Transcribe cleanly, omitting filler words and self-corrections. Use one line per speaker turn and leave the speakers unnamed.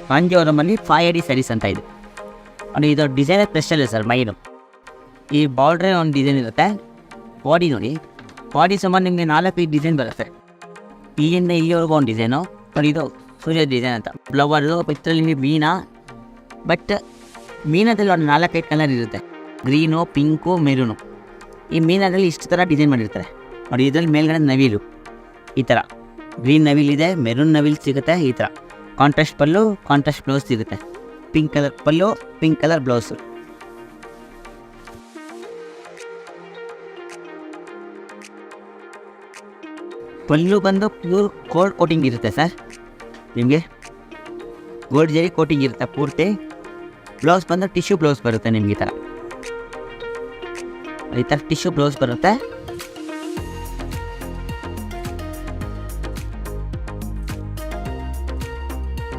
ಕಾಂಜೀವರಮಲ್ಲಿ ಫಾಯಡಿ ಸ್ಯಾರೀಸ್ ಅಂತ ಇದೆ. ನೋಡಿ ಇದು ಡಿಸೈನೇ ಸ್ಪೆಷಲ್ ಸರ್. ಮೈನು ಈ ಬಾರ್ಡ್ರೇ ಒಂದು ಡಿಸೈನ್ ಇರುತ್ತೆ. ಬಾಡಿ ನೋಡಿ, ಬಾಡಿ ಸುಮಾರು ನಿಮಗೆ 4-5 ಡಿಸೈನ್ ಬರುತ್ತೆ. ಇಲ್ಲಿಂದ ಇಲ್ಲಿವರೆಗೂ ಒಂದು ಡಿಸೈನು. ನೋಡಿ ಇದು ಸೂರ್ಯ ಡಿಸೈನ್ ಅಂತ. ಫ್ಲವರು ಇದರಲ್ಲಿ ನಿಮಗೆ ಮೀನಾ, ಬಟ್ ಮೀನದಲ್ಲಿ ಒಂದು 4-5 ಕಲರ್ ಇರುತ್ತೆ. Green, pink, maroon. ಈ ಮೀನದಲ್ಲಿ ಇಷ್ಟು ಥರ ಡಿಸೈನ್ ಮಾಡಿರ್ತಾರೆ. ನೋಡಿ ಇದರಲ್ಲಿ ಮೇಲ್ಗಡೆ ನವಿಲು ಈ ಥರ ಗ್ರೀನ್ ನವಿಲ್ ಇದೆ, ಮೆರೂನ್ ನವಿಲ್ ಸಿಗುತ್ತೆ. ಈ ಥರ ಕಾಂಟ್ರಾಸ್ಟ್ ಪಲ್ಲು, ಕಾಂಟ್ರಾಸ್ಟ್ ಬ್ಲೌಸ್ ಸಿಗುತ್ತೆ. ಪಿಂಕ್ ಕಲರ್ ಪಲ್ಲು, ಪಿಂಕ್ ಕಲರ್ ಬ್ಲೌಸು. ಪಲ್ಲು ಬಂದು ಪ್ಯೂರ್ ಗೋಲ್ಡ್ ಕೋಟಿಂಗ್ ಇರುತ್ತೆ ಸರ್. ನಿಮಗೆ ಗೋಲ್ಡ್ ಜರಿ ಕೋಟಿಂಗ್ ಇರುತ್ತೆ ಪೂರ್ತಿ. ಬ್ಲೌಸ್ ಬಂದು ಟಿಶ್ಯೂ ಬ್ಲೌಸ್ ಬರುತ್ತೆ ನಿಮಗೆ. ಈ ಥರ ಟಿಶ್ಯೂ ಬ್ಲೌಸ್ ಬರುತ್ತೆ.